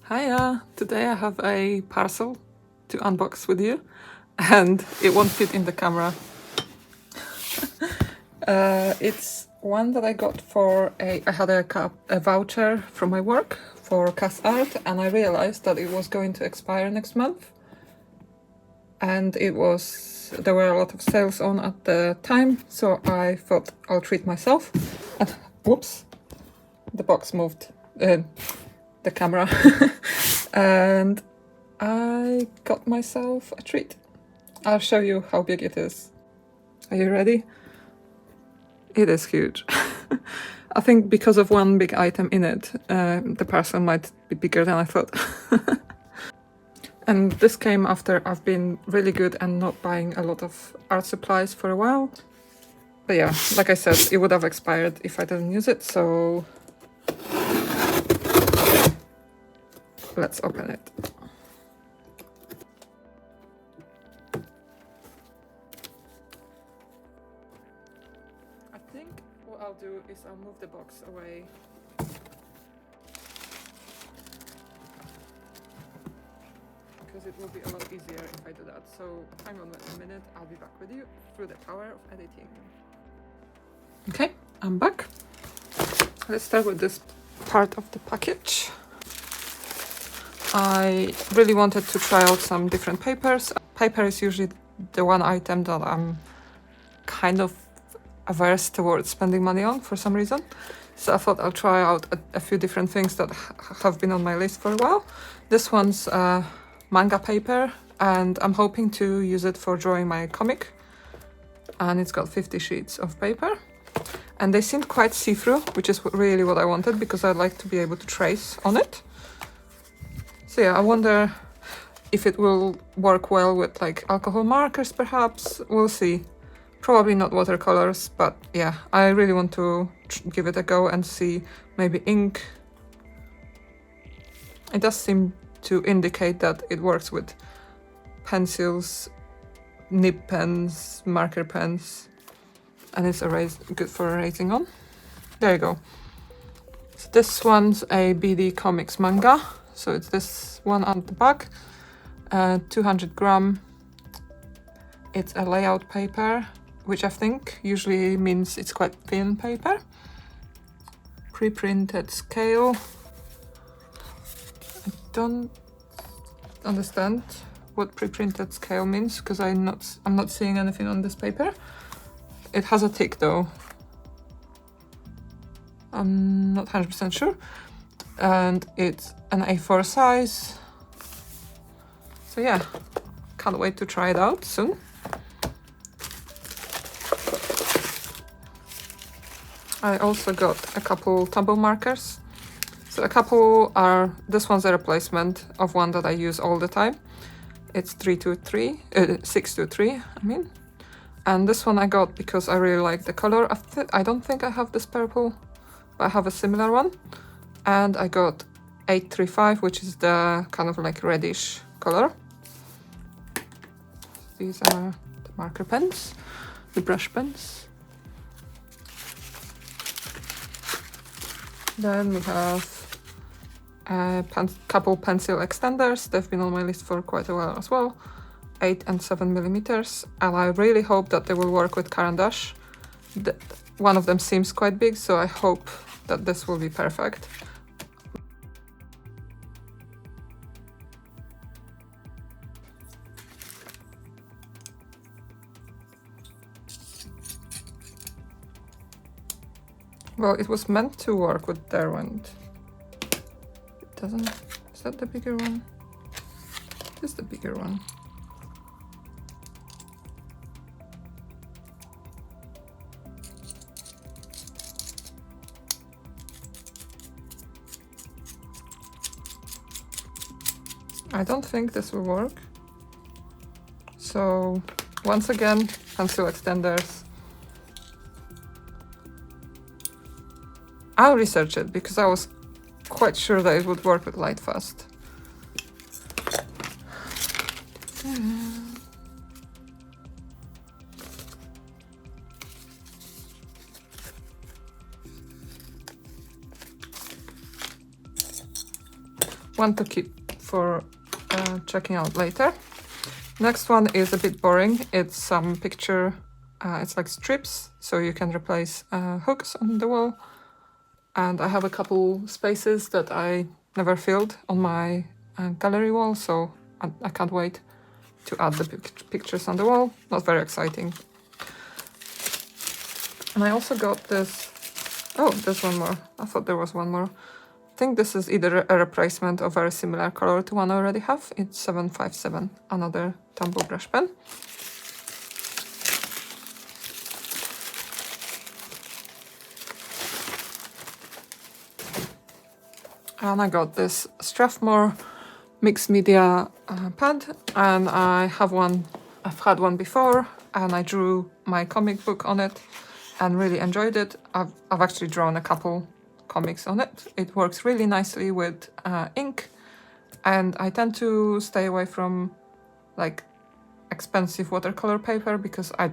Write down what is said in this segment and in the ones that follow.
Hiya! Today I have a parcel to unbox with you, and it won't fit in the camera. It's one that I got for I had a voucher from my work for cast art, and I realized that it was going to expire next month. And there were a lot of sales on at the time, so I thought I'll treat myself. And whoops, the box moved. The camera. And I got myself a treat. I'll show you how big it is. Are you ready? It is huge. I think because of one big item in it, the parcel might be bigger than I thought. And this came after I've been really good and not buying a lot of art supplies for a while. But yeah, like I said, it would have expired if I didn't use it, so let's open it. I think what I'll do is I'll move the box away. Because it will be a lot easier if I do that. So hang on a minute, I'll be back with you through the power of editing. Okay, I'm back. Let's start with this part of the package. I really wanted to try out some different papers. Paper is usually the one item that I'm kind of averse towards spending money on for some reason. So I thought I'll try out a few different things that have been on my list for a while. This one's manga paper, and I'm hoping to use it for drawing my comic. And it's got 50 sheets of paper. And they seemed quite see-through, which is really what I wanted, because I'd like to be able to trace on it. So yeah, I wonder if it will work well with like alcohol markers, perhaps. We'll see. Probably not watercolors, but yeah, I really want to give it a go and see maybe ink. It does seem to indicate that it works with pencils, nib pens, marker pens, and it's good for erasing on. There you go. So this one's a BD Comics manga. So it's this one on the back, 200 gram. It's a layout paper, which I think usually means it's quite thin paper. Pre-printed scale. I don't understand what pre-printed scale means because I'm not seeing anything on this paper. It has a tick though. I'm not 100% sure. And it's an A4 size. So yeah, can't wait to try it out soon. I also got a couple Tombow markers. So this one's a replacement of one that I use all the time. It's 623, I mean. And this one I got because I really like the color. I don't think I have this purple, but I have a similar one. And I got 835, which is the kind of like reddish color. These are the marker pens, the brush pens. Then we have a couple pencil extenders. They've been on my list for quite a while as well. 8 and 7 millimeters. And I really hope that they will work with Caran d'Ache. One of them seems quite big, so I hope that this will be perfect. Well, it was meant to work with Derwent. It doesn't. Is that the bigger one? This is the bigger one. I don't think this will work. So, once again, pencil extenders. I'll research it because I was quite sure that it would work with Lightfast. one to keep for checking out later. Next one is a bit boring. It's some picture, it's like strips, so you can replace hooks on the wall. And I have a couple spaces that I never filled on my gallery wall, so I can't wait to add the pictures on the wall. Not very exciting. And I also got this, oh, there's one more. I thought there was one more. I think this is either a replacement or very similar color to one I already have. It's 757, another Tombow brush pen. And I got this Strathmore mixed media pad, and I have one, I've had one before, and I drew my comic book on it and really enjoyed it. I've actually drawn a couple comics on it. It works really nicely with ink, and I tend to stay away from like expensive watercolor paper because I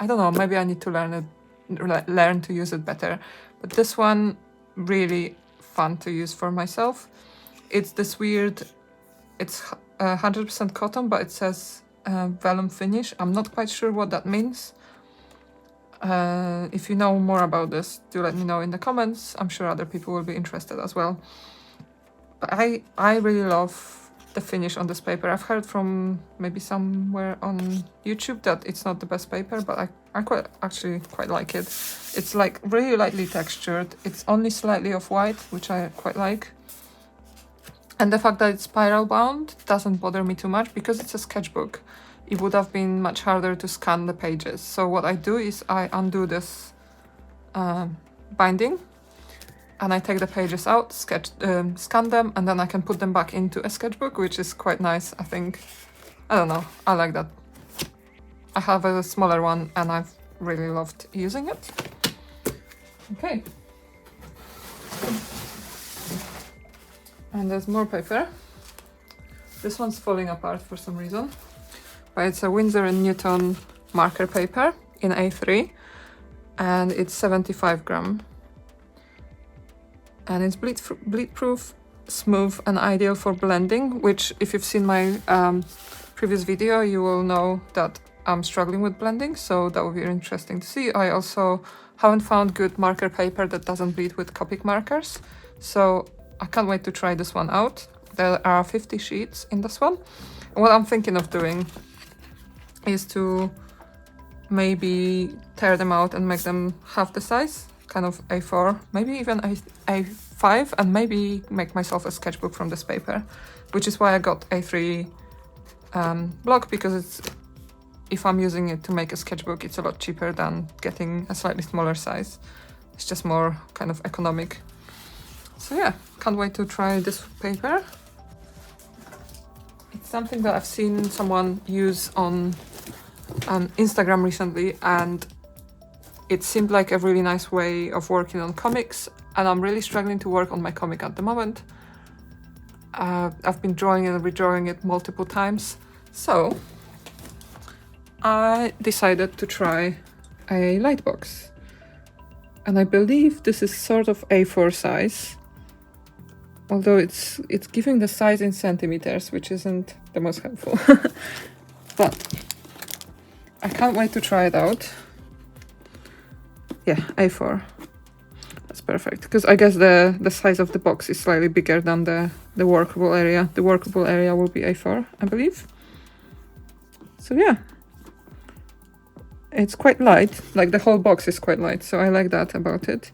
don't know, maybe I need to learn to use it better. But this one really fun to use for myself. It's this weird, it's 100% cotton, but it says vellum finish. I'm not quite sure what that means. If you know more about this, do let me know in the comments. I'm sure other people will be interested as well. But I really love the finish on this paper. I've heard from maybe somewhere on YouTube that it's not the best paper, but I actually quite like it. It's like really lightly textured. It's only slightly off-white, which I quite like. And the fact that it's spiral bound doesn't bother me too much because it's a sketchbook. It would have been much harder to scan the pages. So what I do is I undo this binding and I take the pages out, scan them, and then I can put them back into a sketchbook, which is quite nice, I think. I don't know, I like that. I have a smaller one and I've really loved using it. Okay. And there's more paper. This one's falling apart for some reason. But it's a Winsor & Newton marker paper in A3. And it's 75 gram. And it's bleed-proof, smooth, and ideal for blending, which if you've seen my previous video, you will know that I'm struggling with blending, so that will be interesting to see. I also haven't found good marker paper that doesn't bleed with Copic markers, so I can't wait to try this one out. There are 50 sheets in this one. What I'm thinking of doing is to maybe tear them out and make them half the size, kind of A4, maybe even A5, and maybe make myself a sketchbook from this paper, which is why I got A3 block, because it's, if I'm using it to make a sketchbook, it's a lot cheaper than getting a slightly smaller size. It's just more kind of economic. So yeah, can't wait to try this paper. It's something that I've seen someone use on Instagram recently, and it seemed like a really nice way of working on comics, and I'm really struggling to work on my comic at the moment. I've been drawing and redrawing it multiple times, so I decided to try a lightbox. And I believe this is sort of A4 size, although it's giving the size in centimeters, which isn't the most helpful. But I can't wait to try it out. Yeah, A4. That's perfect, because I guess the size of the box is slightly bigger than the workable area. The workable area will be A4, I believe. So yeah. It's quite light, like the whole box is quite light, so I like that about it.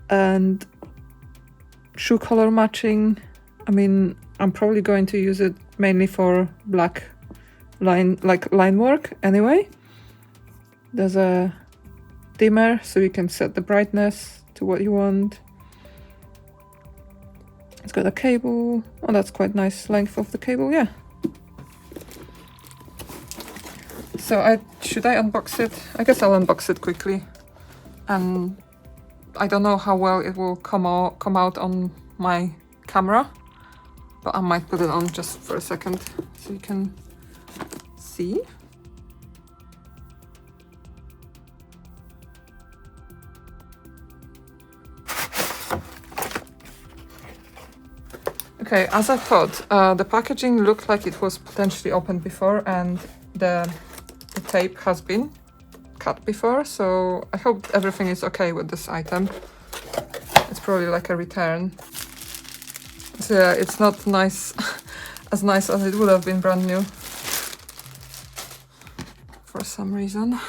And shoe color matching, I mean, I'm probably going to use it mainly for black line work anyway. There's a dimmer, so you can set the brightness to what you want. It's got a cable. Oh, that's quite nice length of the cable, yeah. So should I unbox it? I guess I'll unbox it quickly. And I don't know how well it will come out on my camera, but I might put it on just for a second so you can see. Okay, as I thought, the packaging looked like it was potentially opened before, and the tape has been cut before, so I hope everything is okay with this item. It's probably like a return. So yeah, it's not nice, as nice as it would have been brand new. For some reason.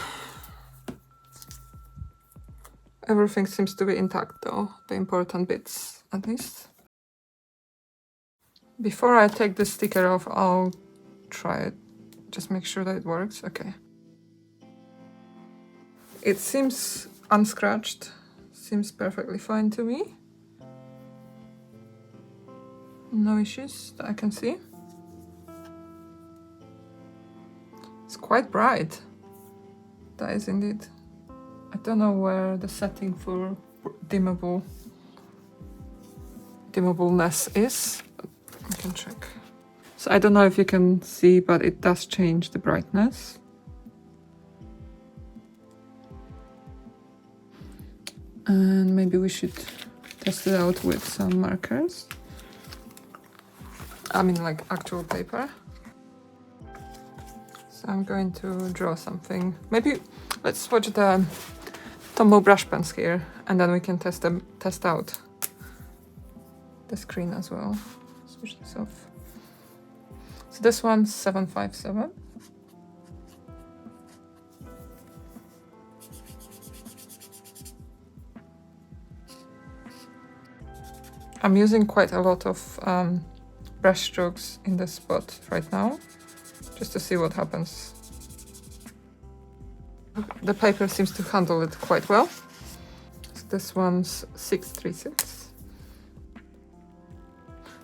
Everything seems to be intact though, the important bits at least. Before I take the sticker off, I'll try it. Just make sure that it works. Okay. It seems unscratched. Seems perfectly fine to me. No issues that I can see. It's quite bright. That is indeed. I don't know where the setting for dimmableness is. I can check. So I don't know if you can see, but it does change the brightness. And maybe we should test it out with some markers. I mean, like actual paper. So I'm going to draw something. Maybe let's swatch the Tombow brush pens here, and then we can test out the screen as well. Switch this off. So this one's 757. I'm using quite a lot of brush strokes in this spot right now, just to see what happens. The paper seems to handle it quite well. So this one's 636.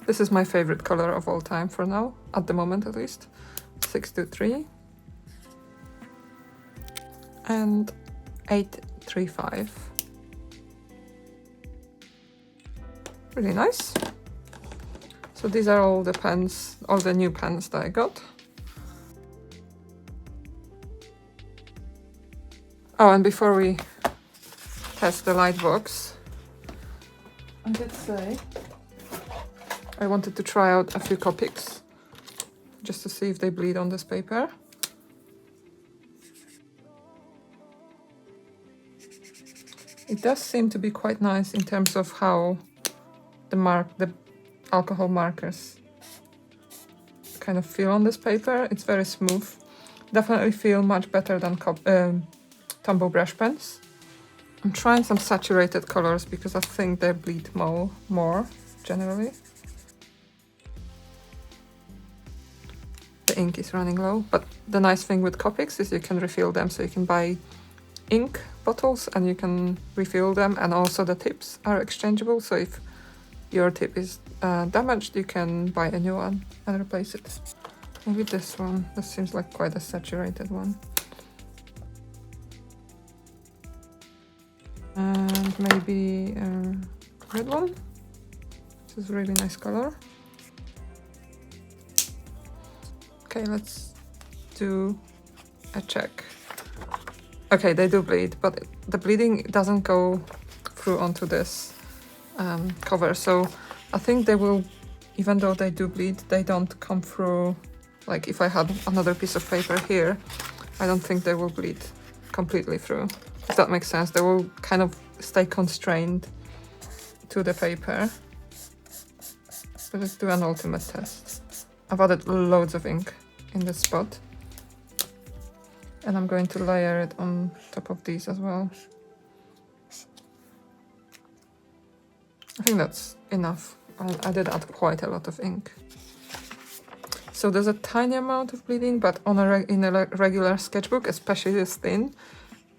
This is my favorite color of all time for now, at the moment at least. 623. And 835. Really nice. So these are all the pens, all the new pens that I got. Oh, and before we test the light box, I did say I wanted to try out a few Copics, just to see if they bleed on this paper. It does seem to be quite nice in terms of how the alcohol markers kind of feel on this paper. It's very smooth. Definitely feel much better than Tombow brush pens. I'm trying some saturated colors because I think they bleed more generally. The ink is running low, but the nice thing with Copics is you can refill them, so you can buy ink bottles and you can refill them, and also the tips are exchangeable, so if your tip is damaged, you can buy a new one and replace it. Maybe this one. This seems like quite a saturated one. And maybe a red one. This is a really nice color. Okay, let's do a check. Okay, they do bleed, but the bleeding doesn't go through onto this cover, so I think they will, even though they do bleed, they don't come through. Like if I had another piece of paper here, I don't think they will bleed completely through, if that makes sense. They will kind of stay constrained to the paper. So let's do an ultimate test. I've added loads of ink in this spot, and I'm going to layer it on top of these as well. I think that's enough. I did add quite a lot of ink. So there's a tiny amount of bleeding, but on in a regular sketchbook, especially this thin,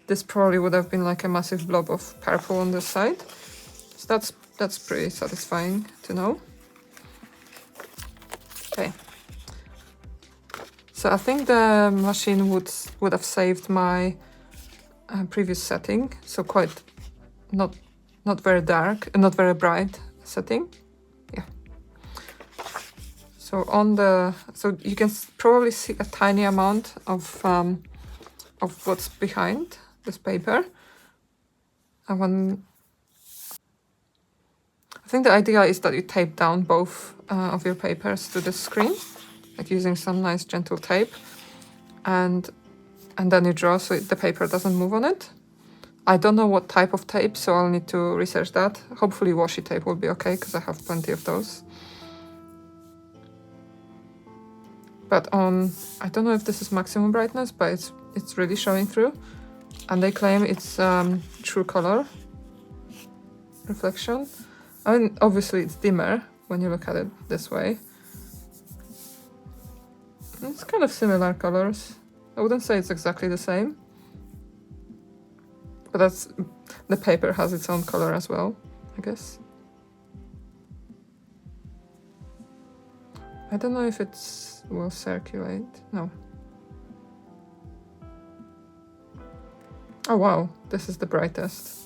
this probably would have been like a massive blob of purple on this side. So that's pretty satisfying to know. Okay. So I think the machine would have saved my previous setting, so quite not very dark, not very bright setting. Yeah. So so you can probably see a tiny amount of what's behind this paper. And I think the idea is that you tape down both of your papers to the screen, like using some nice gentle tape, and then you draw so the paper doesn't move on it. I don't know what type of tape, so I'll need to research that. Hopefully washi tape will be okay, because I have plenty of those. But I don't know if this is maximum brightness, but it's really showing through. And they claim it's true color reflection. I mean, obviously it's dimmer when you look at it this way. It's kind of similar colors. I wouldn't say it's exactly the same. But the paper has its own color as well, I guess. I don't know if it will circulate. No. Oh wow, this is the brightest.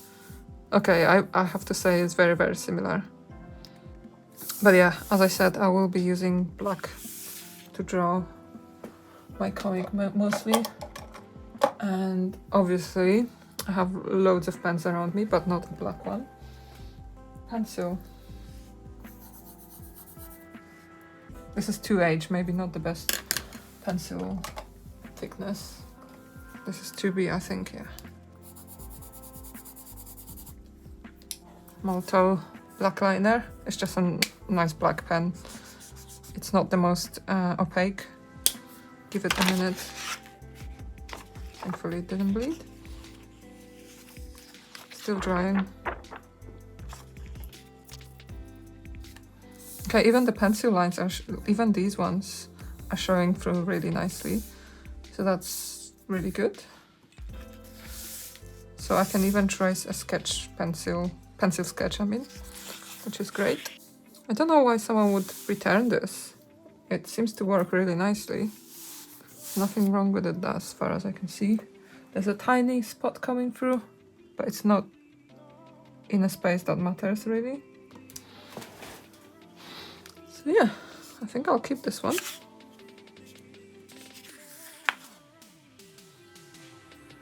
Okay, I have to say it's very, very similar. But yeah, as I said, I will be using black to draw my comic mostly. And obviously I have loads of pens around me, but not a black one. Pencil. This is 2H, maybe not the best pencil thickness. This is 2B, I think, yeah. Malto black liner. It's just a nice black pen. It's not the most opaque. Give it a minute. Thankfully it didn't bleed. Still drying. Okay, even the pencil lines are, even these ones are showing through really nicely. So that's really good. So I can even trace a sketch pencil sketch, I mean, which is great. I don't know why someone would return this. It seems to work really nicely. Nothing wrong with it as far as I can see. There's a tiny spot coming through, but it's not in a space that matters really. So yeah, I think I'll keep this one.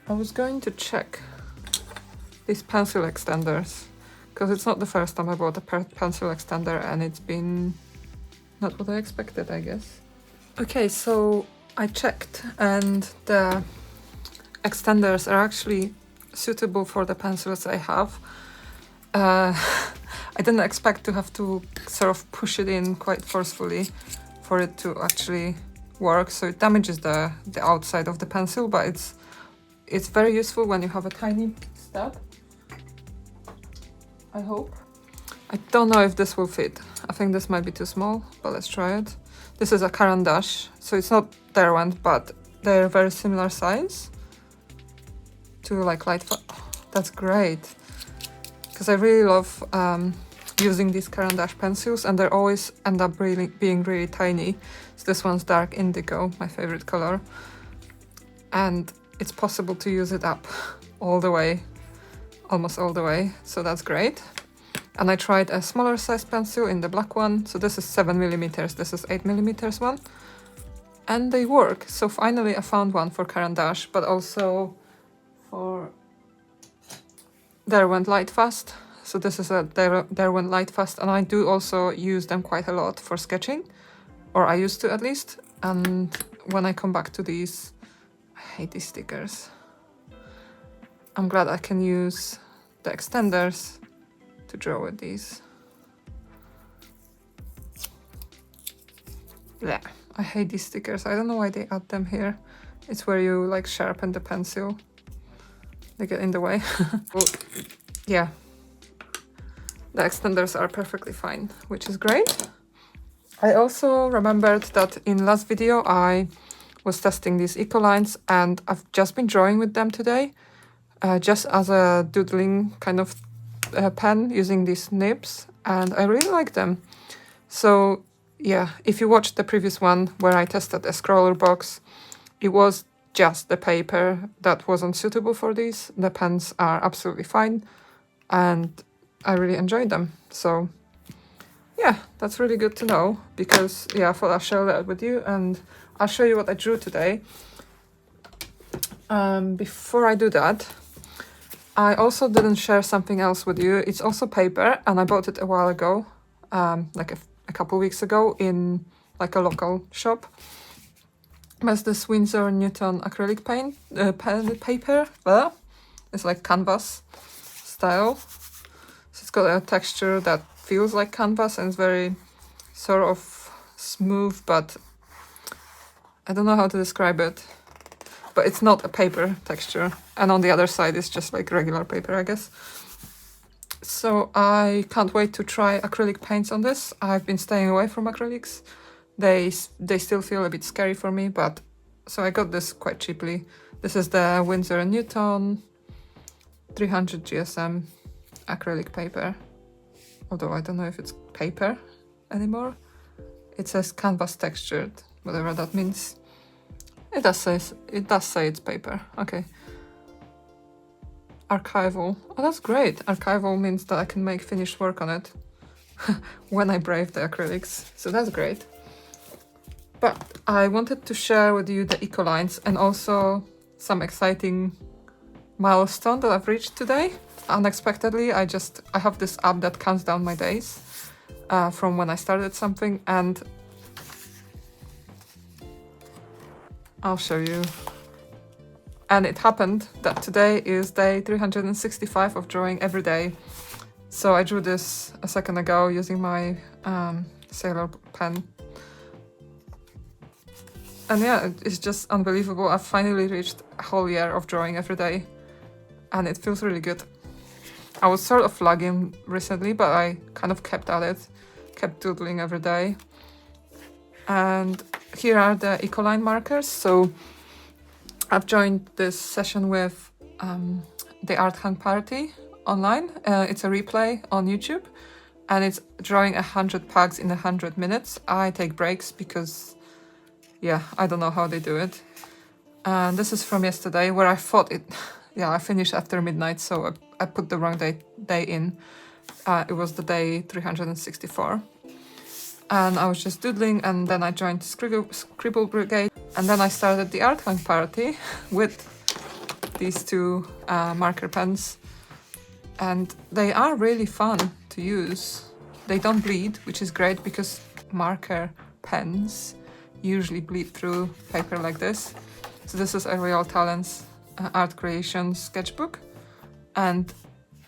I was going to check these pencil extenders, because it's not the first time I bought a pencil extender and it's been not what I expected, I guess. Okay, so I checked and the extenders are actually suitable for the pencils I have. I didn't expect to have to sort of push it in quite forcefully for it to actually work, so it damages the outside of the pencil, but it's very useful when you have a tiny stub. I hope. I don't know if this will fit. I think this might be too small, but let's try it. This is a Caran d'Ache, so it's not Derwent, but they're very similar size to like that's great, because I really love using these Caran d'Ache pencils, and they always end up being really tiny. So this one's dark indigo, my favorite color, and it's possible to use it up all the way, almost all the way, so that's great. And I tried a smaller size pencil in the black one, so this is 7mm, this is 8mm one, and they work. So finally I found one for Caran d'Ache, but also for Derwent Lightfast. So this is a Derwent Lightfast, and I do also use them quite a lot for sketching, or I used to at least. And when I come back to these, I hate these stickers. I'm glad I can use the extenders to draw with these. Yeah, I hate these stickers. I don't know why they add them here. It's where you like sharpen the pencil. They get in the way. Well, yeah, the extenders are perfectly fine, which is great. I also remembered that in last video I was testing these eco lines, and I've just been drawing with them today, just as a doodling kind of pen using these nibs, and I really like them. So yeah, if you watched the previous one where I tested a scroller box, it was just the paper that wasn't suitable for these. The pens are absolutely fine, and I really enjoyed them. So yeah, that's really good to know, because yeah, I thought I'll share that with you, and I'll show you what I drew today. Before I do that, I also didn't share something else with you. It's also paper, and I bought it a while ago, like a couple weeks ago in like a local shop. There's this Winsor Newton acrylic paint paper. It's like canvas style. So it's got a texture that feels like canvas and it's very sort of smooth, but I don't know how to describe it. But it's not a paper texture. And on the other side, it's just like regular paper, I guess. So I can't wait to try acrylic paints on this. I've been staying away from acrylics. They still feel a bit scary for me, but so I got this quite cheaply. This is the Winsor & Newton 300 GSM acrylic paper. Although I don't know if it's paper anymore. It says canvas textured, whatever that means. It does say it's paper. Okay. Archival. Oh, that's great. Archival means that I can make finished work on it when I brave the acrylics. So that's great. But I wanted to share with you the eco lines and also some exciting milestone that I've reached today. Unexpectedly, I have this app that counts down my days from when I started something, and I'll show you. And it happened that today is day 365 of drawing every day. So I drew this a second ago using my sailor pen. And yeah, it's just unbelievable. I've finally reached a whole year of drawing every day. And it feels really good. I was sort of lagging recently, but I kind of kept at it. Kept doodling every day. And here are the ecoline markers. So I've joined this session with the Art Hang Party online. It's a replay on YouTube, and it's drawing 100 pugs in 100 minutes. I take breaks because, yeah, I don't know how they do it. And this is from yesterday, where I thought it. Yeah, I finished after midnight, so I put the wrong day in. It was the day 364. And I was just doodling, and then I joined Scribble Brigade, and then I started the Art Hang Party with these two marker pens, and they are really fun to use. They don't bleed, which is great because marker pens usually bleed through paper like this. So this is a Real Talents art creation sketchbook, and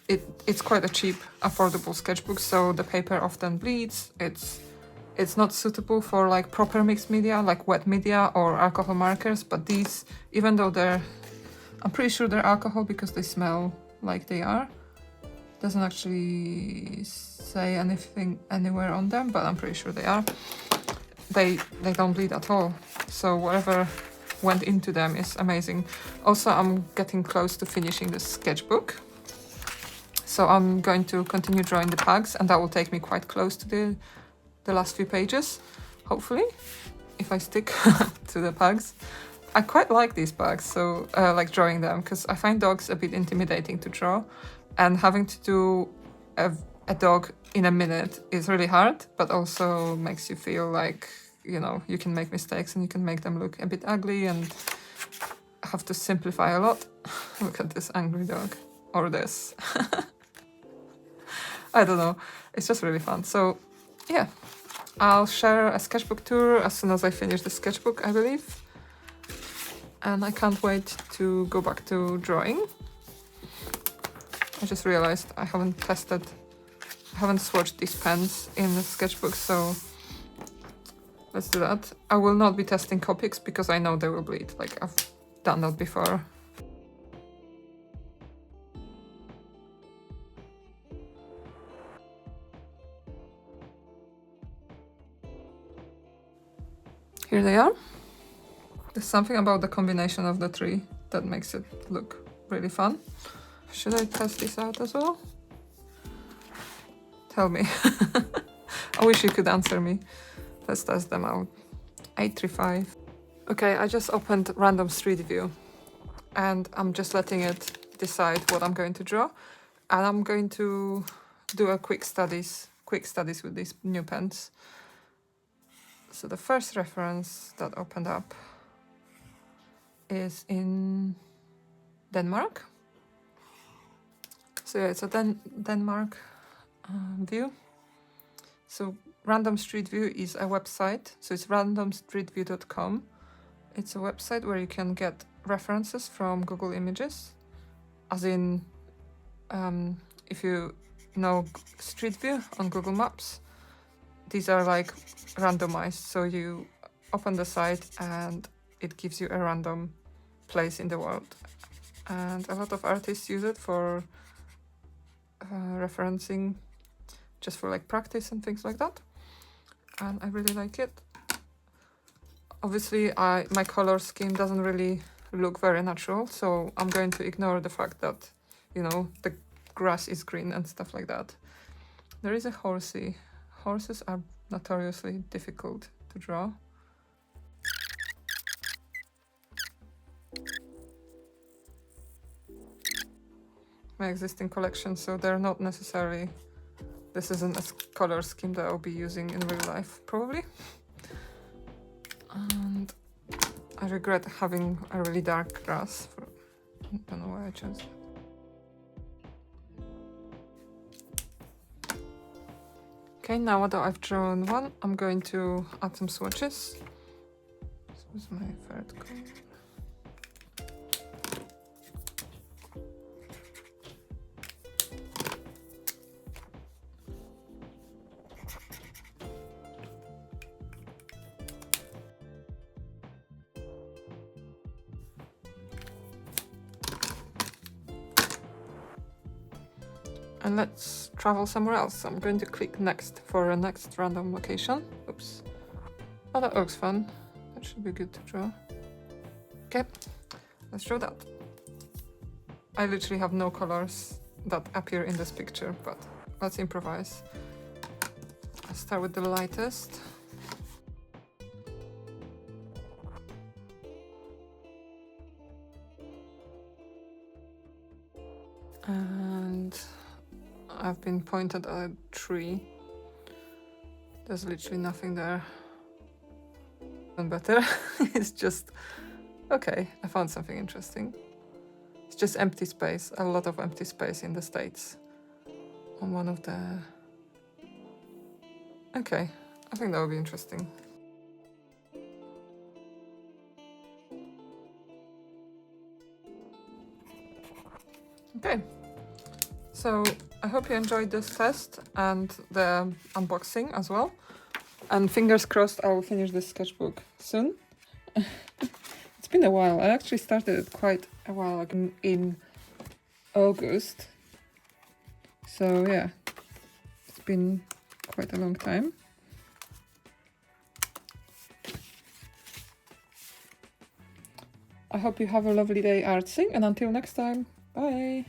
it's quite a cheap, affordable sketchbook, so the paper often bleeds. It's not suitable for like proper mixed media, like wet media or alcohol markers, but these, even though I'm pretty sure they're alcohol because they smell like they are. Doesn't actually say anything anywhere on them, but I'm pretty sure they are. They don't bleed at all. So whatever went into them is amazing. Also, I'm getting close to finishing this sketchbook. So I'm going to continue drawing the pugs, and that will take me quite close to the last few pages, hopefully, if I stick to the pugs. I quite like these pugs, so like drawing them, because I find dogs a bit intimidating to draw, and having to do a dog in a minute is really hard, but also makes you feel like, you know, you can make mistakes and you can make them look a bit ugly and have to simplify a lot. Look at this angry dog, or this. I don't know, it's just really fun. So yeah, I'll share a sketchbook tour as soon as I finish the sketchbook, I believe. And I can't wait to go back to drawing. I just realized I haven't swatched these pens in the sketchbook, so let's do that. I will not be testing Copics because I know they will bleed, like I've done that before. Here they are. There's something about the combination of the three that makes it look really fun. Should I test this out as well? Tell me. I wish you could answer me. Let's test them out. 835. Okay, I just opened Random Street View, and I'm just letting it decide what I'm going to draw. And I'm going to do a quick studies with these new pens. So the first reference that opened up is in Denmark. So yeah, it's a Denmark view. So Random Street View is a website. So it's randomstreetview.com. It's a website where you can get references from Google Images, as in if you know Street View on Google Maps, these are like randomized. So you open the site and it gives you a random place in the world. And a lot of artists use it for referencing, just for like practice and things like that. And I really like it. Obviously, my color scheme doesn't really look very natural, so I'm going to ignore the fact that, you know, the grass is green and stuff like that. There is a horsey. Horses are notoriously difficult to draw. My existing collection, so they're not necessarily, this isn't a color scheme that I'll be using in real life, probably. And I regret having a really dark grass. I don't know why I chose that. Okay, now that I've drawn one, I'm going to add some swatches. This was my third color. And let's travel somewhere else. So I'm going to click next for a next random location. Oops. Oh, that looks fun. That should be good to draw. Okay, let's draw that. I literally have no colors that appear in this picture, but let's improvise. I'll start with the lightest. And I've been pointed at a tree. There's literally nothing there. And better. It's just, okay, I found something interesting. It's just empty space, a lot of empty space in the States. On one of the... Okay, I think that would be interesting. Okay, so I hope you enjoyed this test and the unboxing as well. And fingers crossed I will finish this sketchbook soon. It's been a while. I actually started it quite a while ago in August. So yeah, it's been quite a long time. I hope you have a lovely day artsing, and until next time, bye!